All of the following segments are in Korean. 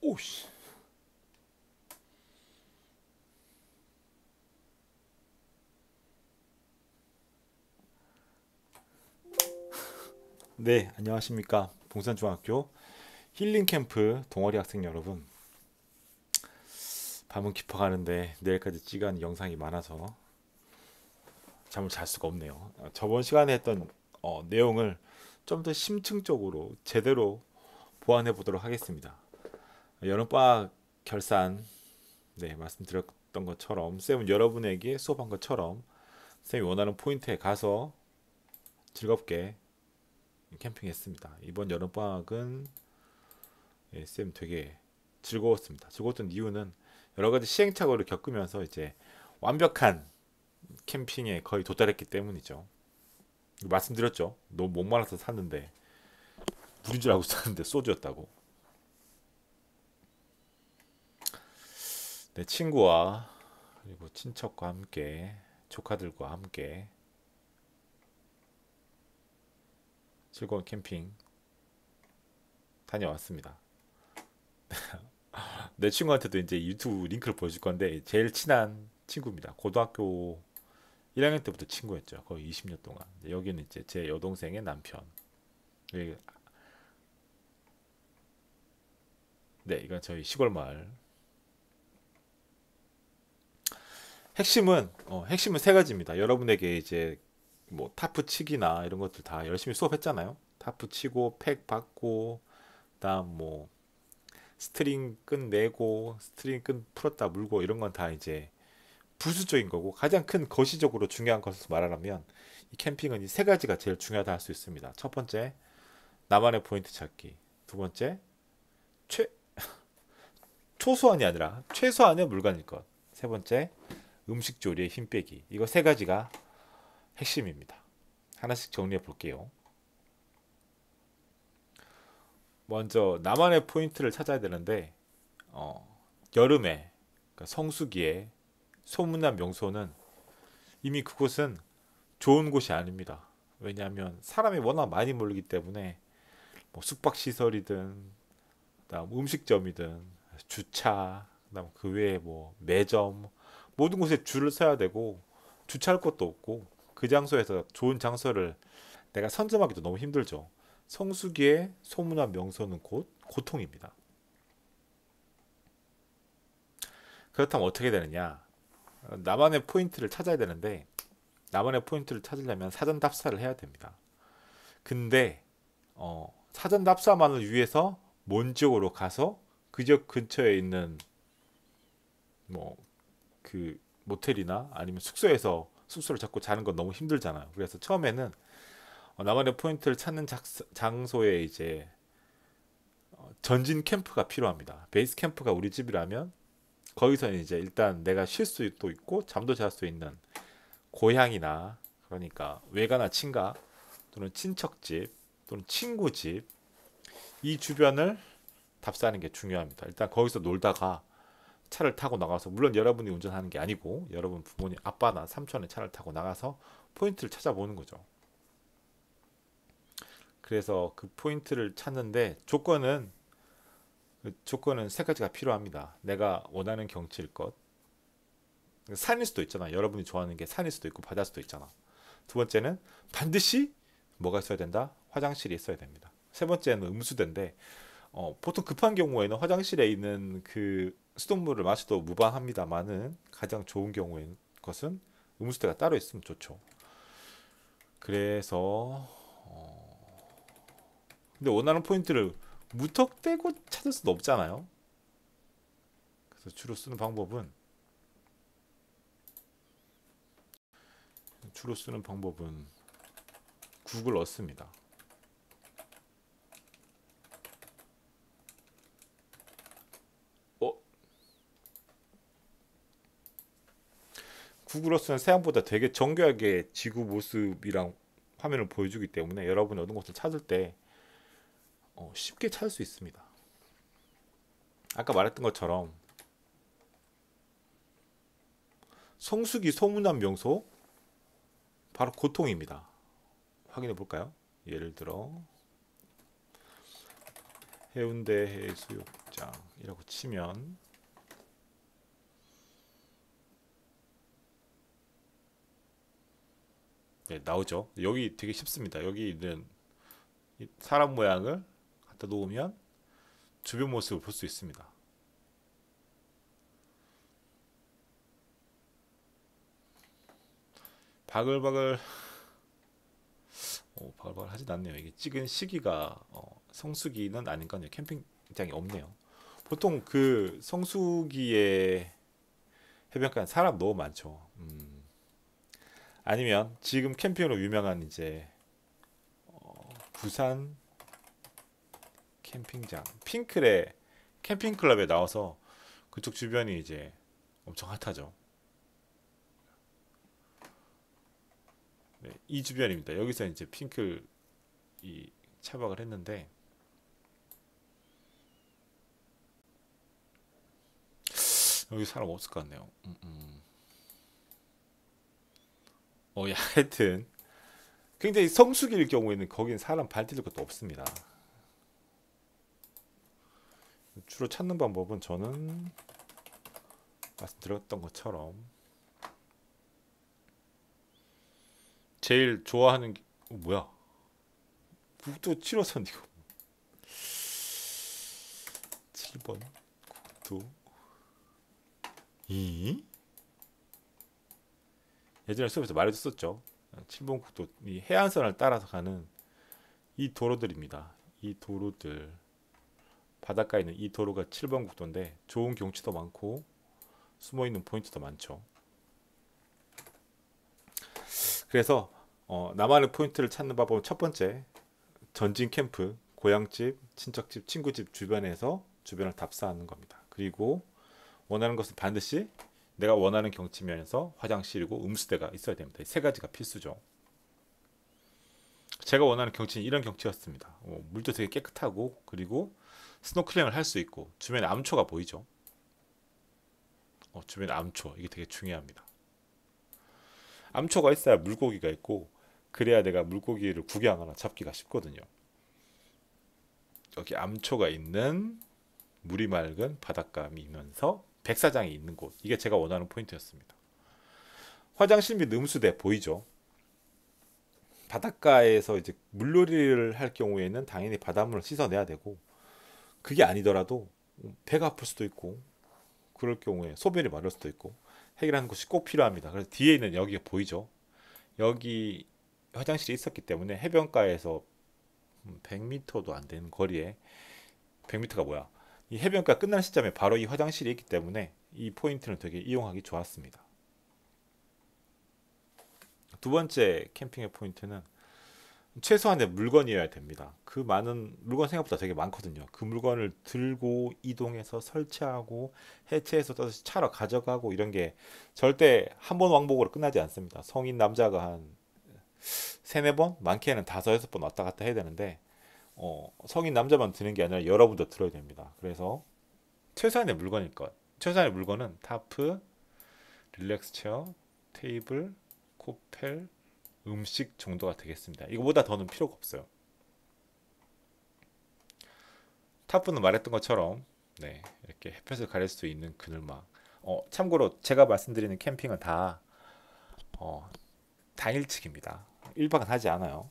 오씨. 네, 안녕하십니까. 봉산중학교 힐링 캠프 동아리 학생 여러분. 밤은 깊어가는데 내일까지 찍어야 하는 영상이 많아서 잠을 잘 수가 없네요. 저번 시간에 했던 내용을 좀 더 심층적으로 제대로 보완해 보도록 하겠습니다. 여름방학 결산, 네, 말씀드렸던 것처럼 쌤은 여러분에게 수업한 것처럼 쌤이 원하는 포인트에 가서 즐겁게 캠핑했습니다. 이번 여름방학은 쌤 되게 즐거웠습니다. 즐거웠던 이유는 여러 가지 시행착오를 겪으면서 이제 완벽한 캠핑에 거의 도달했기 때문이죠. 말씀드렸죠. 너무 목말라서 샀는데 물인 줄 알고 샀는데 소주였다고. 내 친구와 그리고 친척과 함께 조카들과 함께 즐거운 캠핑 다녀왔습니다. 내 친구한테도 이제 유튜브 링크를 보여줄 건데 제일 친한 친구입니다. 고등학교 1학년 때부터 친구였죠. 거의 20년 동안. 여기는 이제 제 여동생의 남편. 네, 이건 저희 시골 마을. 핵심은 세 가지입니다. 여러분에게 이제 뭐 타프 치기나 이런 것들 다 열심히 수업했잖아요. 타프 치고 팩 받고 그다음 뭐 스트링 끈 내고 스트링 끈 풀었다 물고 이런 건 다 이제 부수적인 거고 가장 큰 거시적으로 중요한 것을 말하자면 이 캠핑은 이 세 가지가 제일 중요하다 할 수 있습니다. 첫 번째, 나만의 포인트 찾기. 두 번째, 최 초소한이 아니라 최소한의 물건일 것. 세 번째, 음식 조리에 힘 빼기. 이거 세 가지가 핵심입니다. 하나씩 정리해 볼게요. 먼저 나만의 포인트를 찾아야 되는데 어, 여름에 그러니까 성수기에 소문난 명소는 이미 그곳은 좋은 곳이 아닙니다. 왜냐하면 사람이 워낙 많이 몰리기 때문에 뭐 숙박시설이든 그다음 음식점이든 주차 그다음 그 외에 뭐 매점 모든 곳에 줄을 서야 되고 주차할 곳도 없고 그 장소에서 좋은 장소를 내가 선점하기도 너무 힘들죠. 성수기에 소문난 명소는 곧 고통입니다. 그렇다면 어떻게 되느냐? 나만의 포인트를 찾아야 되는데 나만의 포인트를 찾으려면 사전 답사를 해야 됩니다. 근데 사전 답사만을 위해서 먼 지역으로 가서 그 지역 근처에 있는 뭐 그 모텔이나 아니면 숙소에서 숙소를 잡고 자는 건 너무 힘들잖아요. 그래서 처음에는 나만의 포인트를 찾는 장소에 이제 전진 캠프가 필요합니다. 베이스 캠프가 우리 집이라면 거기서는 이제 일단 내가 쉴 수도 있고 잠도 잘 수 있는 고향이나 그러니까 외가나 친가 또는 친척집 또는 친구 집 이 주변을 답사하는 게 중요합니다. 일단 거기서 놀다가 차를 타고 나가서 물론 여러분이 운전하는 게 아니고 여러분 부모님 아빠나 삼촌의 차를 타고 나가서 포인트를 찾아보는 거죠. 그래서 그 포인트를 찾는데 조건은 세 가지가 필요합니다. 내가 원하는 경치일 것. 산일 수도 있잖아. 여러분이 좋아하는 게 산일 수도 있고 바다일 수도 있잖아. 두 번째는 반드시 뭐가 있어야 된다? 화장실이 있어야 됩니다. 세 번째는 음수대인데 보통 급한 경우에는 화장실에 있는 그 수돗물을 마셔도 무방합니다만은 가장 좋은 경우인 것은 음수대가 따로 있으면 좋죠. 그래서 근데 원하는 포인트를 무턱대고 찾을 수는 없잖아요. 그래서 주로 쓰는 방법은 구글 어스입니다. 어, 구글 어스는 세상보다 되게 정교하게 지구 모습이랑 화면을 보여주기 때문에 여러분이 어떤 곳을 찾을 때 쉽게 찾을 수 있습니다. 아까 말했던 것처럼 성수기 소문난 명소 바로 고통입니다. 확인해 볼까요? 예를 들어 해운대 해수욕장 캠핑장이라고 치면 네, 나오죠. 여기 되게 쉽습니다. 여기 있는 이 사람 모양을 갖다 놓으면 주변 모습을 볼 수 있습니다. 바글바글 바글바글 하진 않네요. 이게 찍은 시기가 성수기는 아닌 것 같네요. 캠핑장이 없네요. 보통 그 성수기에 해변가에 사람 너무 많죠. 아니면 지금 캠핑으로 유명한 이제 부산 캠핑장 핑클의 캠핑 클럽에 나와서 그쪽 주변이 이제 엄청 핫하죠. 네, 이 주변입니다. 여기서 이제 핑클 이 차박을 했는데 여기 사람 없을 것 같네요. 야, 하여튼 굉장히 성수기일 경우에는 거긴 사람 발 디딜 것도 없습니다. 주로 찾는 방법은 저는 말씀드렸던 것처럼 제일 좋아하는 뭐야? 국도 7호선 이거 7번 국도 이 예전에 수업에서 말해줬었죠. 7번 국도 이 해안선을 따라서 가는 이 도로들입니다. 이 도로들 바닷가에 있는 이 도로가 7번 국도인데 좋은 경치도 많고 숨어있는 포인트도 많죠. 그래서 나만의 포인트를 찾는 방법은 첫 번째 전진 캠프, 고향집, 친척집, 친구집 주변에서 주변을 답사하는 겁니다. 그리고 원하는 것은 반드시 내가 원하는 경치면에서 화장실이고 음수대가 있어야 됩니다. 이 세 가지가 필수죠. 제가 원하는 경치는 이런 경치였습니다. 물도 되게 깨끗하고 그리고 스노클링을 할 수 있고 주변에 암초가 보이죠. 주변에 암초 이게 되게 중요합니다. 암초가 있어야 물고기가 있고 그래야 내가 물고기를 구경하거나 잡기가 쉽거든요. 여기 암초가 있는 물이 맑은 바닷가이면서 백사장이 있는 곳 이게 제가 원하는 포인트였습니다. 화장실 및 음수대 보이죠? 바닷가에서 이제 물놀이를 할 경우에는 당연히 바닷물을 씻어내야 되고 그게 아니더라도 배가 아플 수도 있고 그럴 경우에 소변이 마를 수도 있고 해결하는 것이 꼭 필요합니다. 그래서 뒤에 있는 여기가 보이죠? 여기 화장실이 있었기 때문에 해변가에서 100m도 안 되는 거리에 100m가 뭐야? 이 해변가 끝나는 시점에 바로 이 화장실이 있기 때문에 이 포인트는 되게 이용하기 좋았습니다. 두 번째 캠핑의 포인트는 최소한의 물건이어야 됩니다. 그 많은 물건 생각보다 되게 많거든요. 그 물건을 들고 이동해서 설치하고 해체해서 다시 차로 가져가고 이런 게 절대 한 번 왕복으로 끝나지 않습니다. 성인 남자가 한 세네 번, 많게는 다섯 여섯 번 왔다 갔다 해야 되는데 성인 남자만 드는 게 아니라 여러분도 들어야 됩니다. 그래서 최소한의 물건일 것. 최소한의 물건은 타프, 릴렉스 체어, 테이블, 코펠, 음식 정도가 되겠습니다. 이거보다 더는 필요가 없어요. 타프는 말했던 것처럼 네, 이렇게 햇볕을 가릴 수 있는 그늘막. 참고로 제가 말씀드리는 캠핑은 다 당일치기입니다. 1박은 하지 않아요.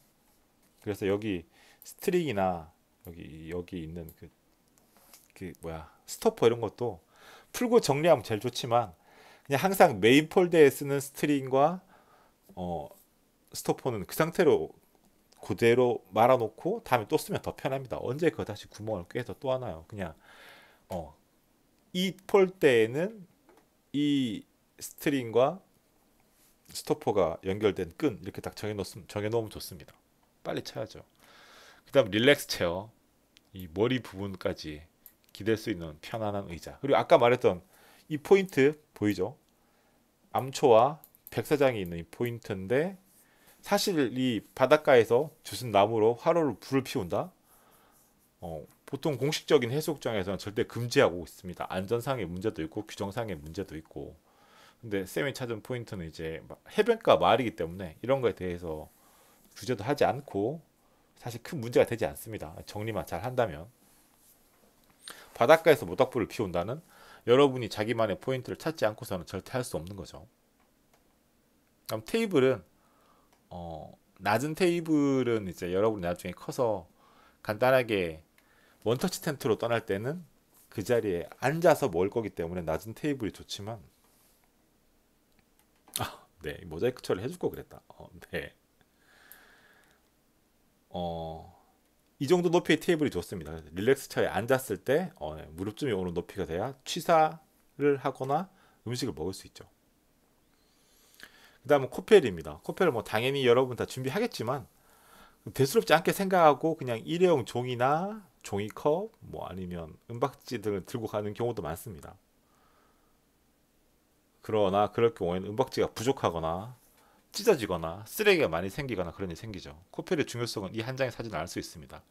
그래서 여기 스트링이나 여기 있는 그 뭐야 스토퍼 이런 것도 풀고 정리하면 제일 좋지만 그냥 항상 메인 폴더에 쓰는 스트링과 스토퍼는 그 상태로 그대로 말아놓고 다음에 또 쓰면 더 편합니다. 언제 그거 다시 구멍을 꿰서 또 하나요? 그냥 이 폴대에는 이 스트링과 스토퍼가 연결된 끈 이렇게 딱 정해놓으면 좋습니다. 빨리 쳐야죠. 그 다음 릴렉스 체어 이 머리 부분까지 기댈 수 있는 편안한 의자 그리고 아까 말했던 이 포인트 보이죠? 암초와 백사장이 있는 이 포인트인데 사실 이 바닷가에서 주슨 나무로 화로를 불을 피운다? 보통 공식적인 해수욕장에서는 절대 금지하고 있습니다. 안전상의 문제도 있고 규정상의 문제도 있고 근데 쌤이 찾은 포인트는 이제 해변가 마을이기 때문에 이런 거에 대해서 규제도 하지 않고 사실 큰 문제가 되지 않습니다. 정리만 잘 한다면 바닷가에서 모닥불을 피운다는 여러분이 자기만의 포인트를 찾지 않고서는 절대 할 수 없는 거죠. 그럼 테이블은 낮은 테이블은 이제 여러분이 나중에 커서 간단하게 원터치 텐트로 떠날 때는 그 자리에 앉아서 먹을 거기 때문에 낮은 테이블이 좋지만 네, 모자이크 처리 해줄 거 그랬다. 네. 이 정도 높이의 테이블이 좋습니다. 그래서 릴렉스 차에 앉았을 때 네, 무릎쯤이 오는 높이가 돼야 취사를 하거나 음식을 먹을 수 있죠. 그 다음은 코펠입니다. 코펠은 뭐 당연히 여러분 다 준비하겠지만 대수롭지 않게 생각하고 그냥 일회용 종이나 종이컵 뭐 아니면 은박지 등을 들고 가는 경우도 많습니다. 그러나 그럴 경우에는 은박지가 부족하거나 찢어지거나 쓰레기가 많이 생기거나 그런 일이 생기죠. 코펠의 중요성은 이 한 장의 사진을 알 수 있습니다.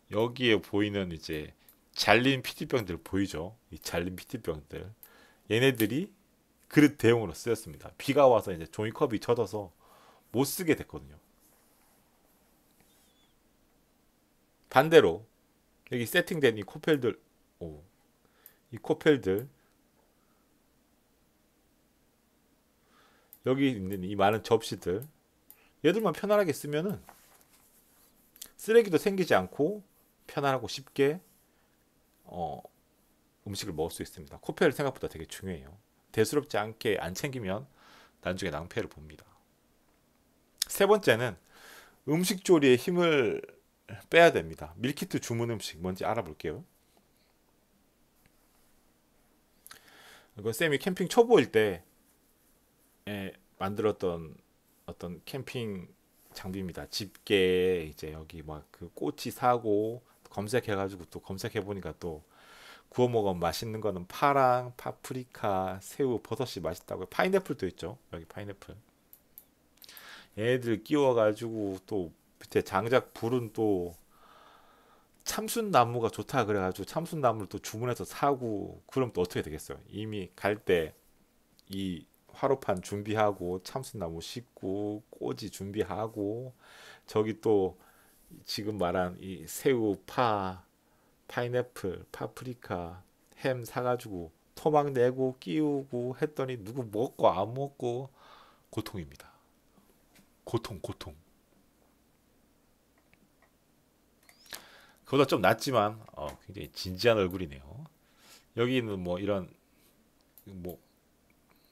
여기에 보이는 이제 잘린 피티병들 보이죠? 이 잘린 피티병들 얘네들이 그릇 대용으로 쓰였습니다. 비가 와서 이제 종이컵이 젖어서 못 쓰게 됐거든요. 반대로 여기 세팅된 이 코펠들, 이 코펠들 여기 있는 이 많은 접시들 얘들만 편안하게 쓰면은 쓰레기도 생기지 않고 편안하고 쉽게 음식을 먹을 수 있습니다. 코펠 생각보다 되게 중요해요. 대수롭지 않게 안 챙기면 나중에 낭패를 봅니다. 세 번째는 음식 조리에 힘을 빼야 됩니다. 밀키트 주문 음식 뭔지 알아볼게요. 이거 쌤이 캠핑 초보일 때 만들었던 어떤 캠핑 장비입니다. 집게 이제 여기 막 그 꼬치 사고 검색해가지고 또 검색해 보니까 또 구워 먹으면 맛있는 거는 파랑, 파프리카, 새우, 버섯이 맛있다고요. 파인애플도 있죠. 여기 파인애플. 얘네들 끼워가지고 또 밑에 장작 불은 또 참순나무가 좋다 그래가지고 참순나무를 또 주문해서 사고 그럼 또 어떻게 되겠어요? 이미 갈 때 이 화로판 준비하고 참순나무 씻고 꼬지 준비하고 저기 또 지금 말한 이 새우, 파, 파인애플, 파프리카, 햄 사가지고 토막 내고 끼우고 했더니 누구 먹고 안 먹고 고통입니다. 고통. 그보다 좀 낫지만 굉장히 진지한 얼굴이네요. 여기는 뭐 이런 뭐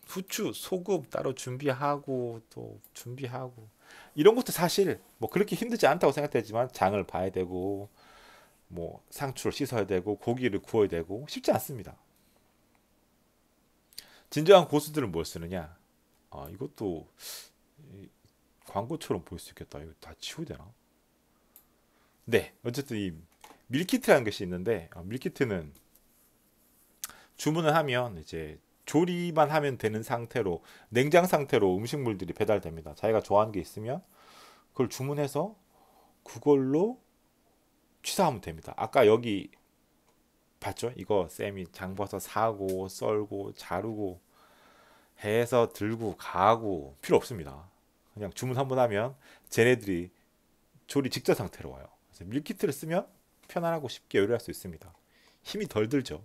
후추, 소금 따로 준비하고 또 준비하고 이런 것도 사실 뭐 그렇게 힘들지 않다고 생각되지만 장을 봐야 되고 뭐 상추를 씻어야 되고 고기를 구워야 되고 쉽지 않습니다. 진정한 고수들은 뭘 쓰느냐? 이것도 광고처럼 보일 수 있겠다. 이거 다 치워야 되나? 네, 어쨌든 이 밀키트라는 것이 있는데 밀키트는 주문을 하면 이제 조리만 하면 되는 상태로 냉장 상태로 음식물들이 배달됩니다. 자기가 좋아하는 게 있으면 그걸 주문해서 그걸로 취사하면 됩니다. 아까 여기 봤죠? 이거 쌤이 장봐서 사고 썰고 자르고 해서 들고 가고 필요 없습니다. 그냥 주문 한번 하면 쟤네들이 조리 직전 상태로 와요. 그래서 밀키트를 쓰면 편안하고 쉽게 요리할 수 있습니다. 힘이 덜 들죠.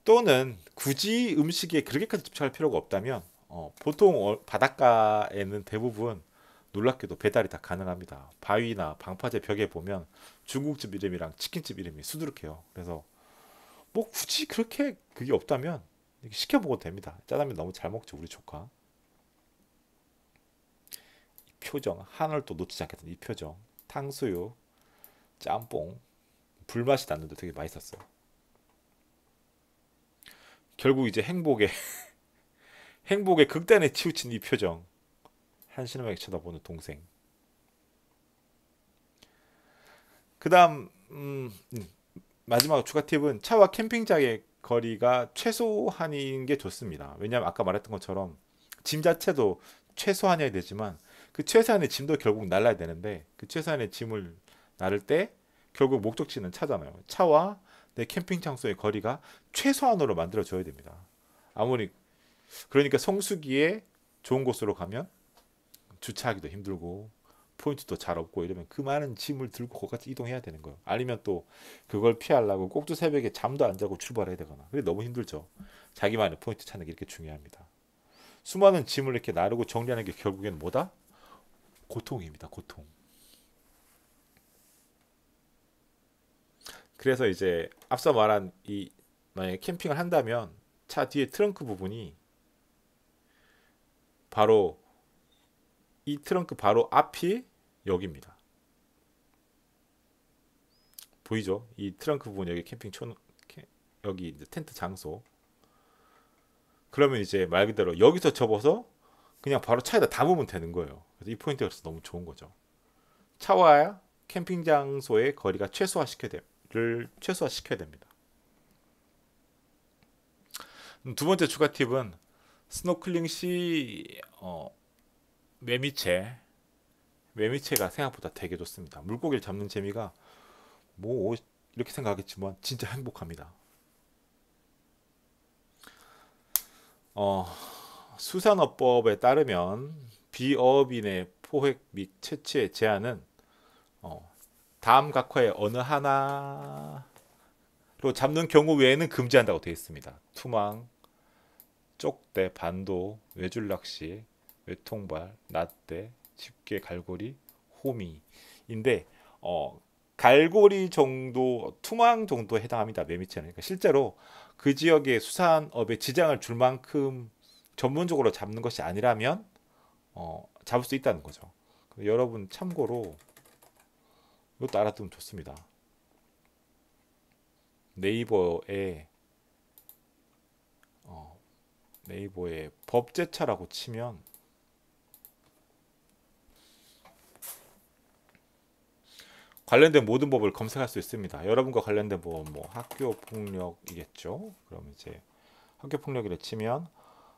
또는 굳이 음식에 그렇게까지 집착할 필요가 없다면 보통 바닷가에는 대부분 놀랍게도 배달이 다 가능합니다. 바위나 방파제 벽에 보면 중국집 이름이랑 치킨집 이름이 수두룩해요. 그래서 뭐 굳이 그렇게 그게 없다면 시켜 먹어도 됩니다. 짜장면 너무 잘 먹죠 우리 조카. 이 표정 하늘 또 놓치지 않겠다. 이 표정 탕수육 짬뽕 불맛이 났는데 되게 맛있었어요. 결국 이제 행복의 극단에 치우친 이 표정 한심하게 쳐다보는 동생. 그 다음 마지막 추가 팁은 차와 캠핑장의 거리가 최소한인 게 좋습니다. 왜냐하면 아까 말했던 것처럼 짐 자체도 최소한이어야 되지만 그 최소한의 짐도 결국 날라야 되는데 그 최소한의 짐을 나를 때 결국 목적지는 차잖아요. 차와 내 캠핑 장소의 거리가 최소한으로 만들어줘야 됩니다. 아무리 그러니까 성수기에 좋은 곳으로 가면 주차하기도 힘들고 포인트도 잘 없고 이러면 그 많은 짐을 들고 거기까지 이동해야 되는 거예요. 아니면 또 그걸 피하려고 꼭두 새벽에 잠도 안 자고 출발해야 되거나. 그게 너무 힘들죠. 자기만의 포인트 찾는 게 이렇게 중요합니다. 수많은 짐을 이렇게 나르고 정리하는 게 결국엔 뭐다? 고통입니다. 고통. 그래서 이제 앞서 말한 이 만약에 캠핑을 한다면 차 뒤에 트렁크 부분이 바로 이 트렁크 바로 앞이 여기입니다. 보이죠? 이 트렁크 부분 여기 여기 이제 텐트 장소. 그러면 이제 말 그대로 여기서 접어서 그냥 바로 차에다 담으면 되는 거예요. 그래서 이 포인트가 너무 좋은 거죠. 차와 캠핑 장소의 거리가 최소화시켜야 됩니다. 두 번째 추가 팁은 스노클링 시 매미채가 생각보다 되게 좋습니다. 물고기를 잡는 재미가 뭐 이렇게 생각하겠지만 진짜 행복합니다. 수산어법에 따르면 비어업인의 포획 및 채취의 제한은 다음 각화의 어느 하나로 잡는 경우 외에는 금지한다고 되어 있습니다. 투망, 쪽대, 반도, 외줄낚시, 외통발, 낫대, 집게, 갈고리, 호미인데 갈고리 정도, 투망 정도에 해당합니다. 매미채는. 그러니까 실제로 그 지역의 수산업에 지장을 줄 만큼 전문적으로 잡는 것이 아니라면 잡을 수 있다는 거죠. 여러분 참고로 이것도 알아두면 좋습니다. 네이버에 법제차라고 치면 관련된 모든 법을 검색할 수 있습니다. 여러분과 관련된 법, 뭐 학교 폭력이겠죠. 그럼 이제 학교 폭력이라 치면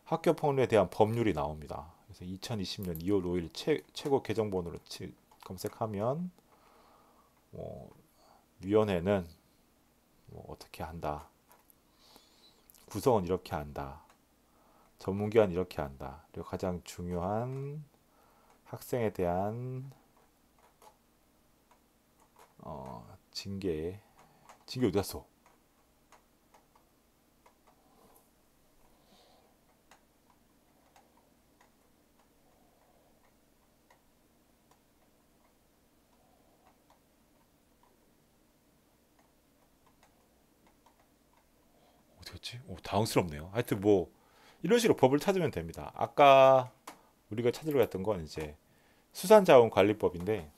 학교 폭력에 대한 법률이 나옵니다. 그래서 2020년 2월 5일 최고 개정본으로 검색하면 위원회는 어떻게 한다. 구성은 이렇게 한다. 전문기관 이렇게 한다. 그리고 가장 중요한 학생에 대한 징계 어디 갔어? 어디 갔지? 당황스럽네요. 하여튼 뭐 이런 식으로 법을 찾으면 됩니다. 아까 우리가 찾으러 갔던 건 이제 수산자원관리법인데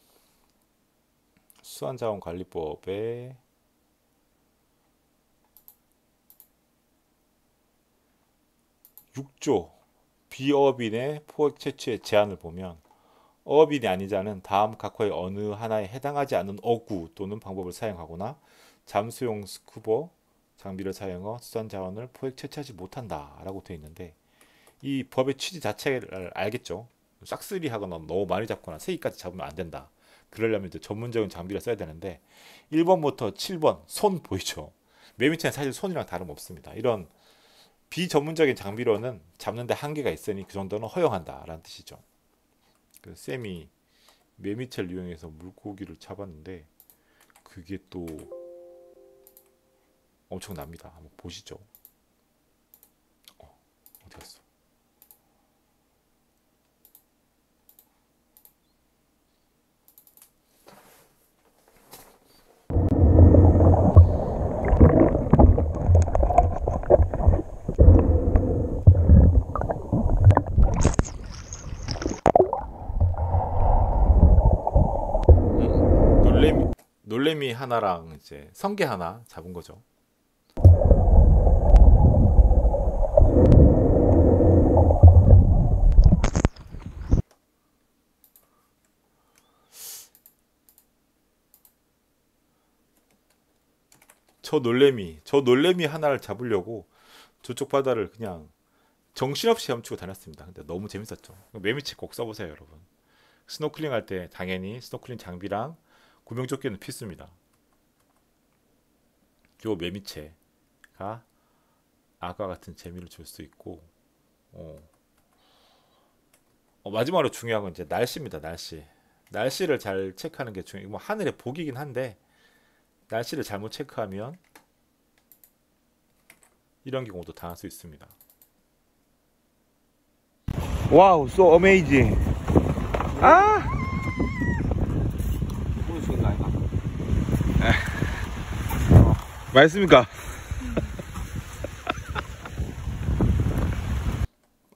수산자원관리법에 6조 비어업인의 포획 채취의 제한을 보면 어업인이 아닌 자는 다음 각호의 어느 하나에 해당하지 않는 어구 또는 방법을 사용하거나 잠수용 스쿠버 장비를 사용해 수산자원을 포획 채취하지 못한다 라고 되어 있는데 이 법의 취지 자체를 알겠죠. 싹쓸이 하거나 너무 많이 잡거나 세기까지 잡으면 안 된다. 그러려면 이제 전문적인 장비를 써야 되는데 1번부터 7번 손 보이죠. 매미채는 사실 손이랑 다름없습니다. 이런 비전문적인 장비로는 잡는데 한계가 있으니 그 정도는 허용한다 라는 뜻이죠. 그 쌤이 매미채를 이용해서 물고기를 잡았는데 그게 또 엄청납니다. 한번 보시죠. 어디 갔어? 놀래미 하나랑 이제 성게 하나 잡은 거죠. 저 놀래미 하나를 잡으려고 저쪽 바다를 그냥 정신없이 헤엄치고 다녔습니다. 근데 너무 재밌었죠. 매미채 꼭 써보세요, 여러분. 스노클링 할 때 당연히 스노클링 장비랑 구명조끼는 필수입니다. 요 매미채가 아까 같은 재미를 줄 수 있고 마지막으로 중요한 건 이제 날씨입니다. 날씨. 날씨를 잘 체크하는 게 중요해요. 뭐 하늘의 복이긴 한데 날씨를 잘못 체크하면 이런 경우도 당할 수 있습니다. 와우, so amazing. 아! 맛있습니까?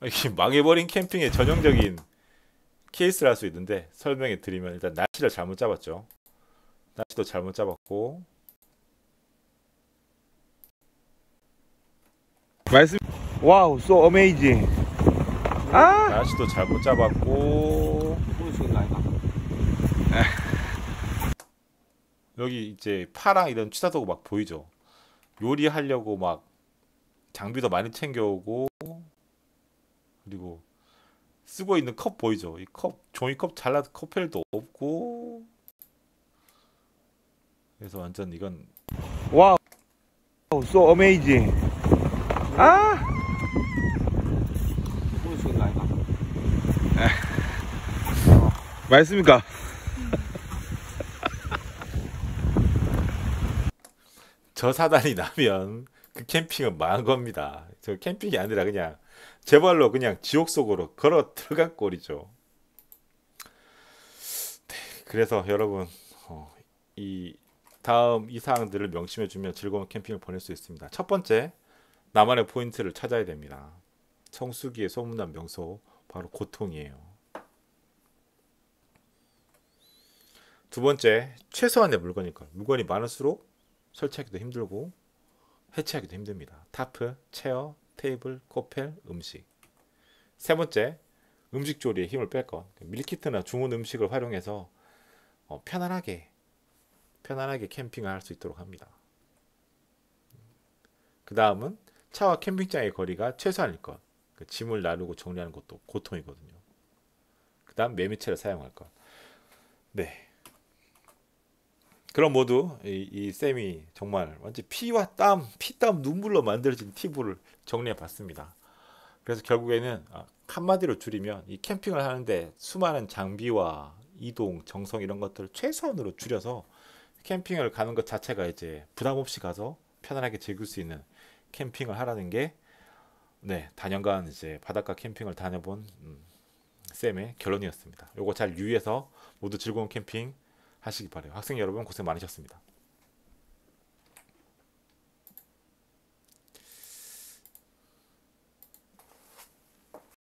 이게 망해버린 캠핑의 전형적인 케이스를 할 수 있는데 설명해 드리면 일단 날씨를 잘못 잡았죠. 날씨도 잘못 잡았고 맛있습. 와우, so amazing. 아! 날씨도 잘못 잡았고 여기 이제 파랑 이런 취사도구 막 보이죠. 요리하려고 막 장비도 많이 챙겨오고 그리고 쓰고 있는 컵 보이죠. 이 컵 종이컵 잘라도 컵펠도 없고 그래서 완전 이건 와우, so amazing. 아! 맛있습니까? 저 사단이 나면 그 캠핑은 망한 겁니다. 저 캠핑이 아니라 그냥 제 발로 그냥 지옥 속으로 걸어 들어간 꼴이죠. 네, 그래서 여러분 이 다음 이 사항들을 명심해 주면 즐거운 캠핑을 보낼 수 있습니다. 첫 번째, 나만의 포인트를 찾아야 됩니다. 성수기의 소문난 명소 바로 고통이에요. 두 번째, 최소한의 물건이니까 물건이 많을수록 설치하기도 힘들고 해체하기도 힘듭니다. 타프, 체어, 테이블, 코펠, 음식. 세 번째, 음식 조리에 힘을 뺄 것. 밀키트나 주문 음식을 활용해서 편안하게 캠핑을 할 수 있도록 합니다. 그 다음은 차와 캠핑장의 거리가 최소한일 것. 짐을 나르고 정리하는 것도 고통이거든요. 그 다음 매미채를 사용할 것. 네. 그럼 모두 이 쌤이 정말 완전 피와 땀, 피땀 눈물로 만들어진 팁을 정리해 봤습니다. 그래서 결국에는 한마디로 줄이면 이 캠핑을 하는데 수많은 장비와 이동, 정성 이런 것들을 최소한으로 줄여서 캠핑을 가는 것 자체가 이제 부담 없이 가서 편안하게 즐길 수 있는 캠핑을 하라는 게 네, 다년간 이제 바닷가 캠핑을 다녀본 쌤의 결론이었습니다. 요거 잘 유의해서 모두 즐거운 캠핑 하시기 바라요. 학생 여러분 고생 많으셨습니다.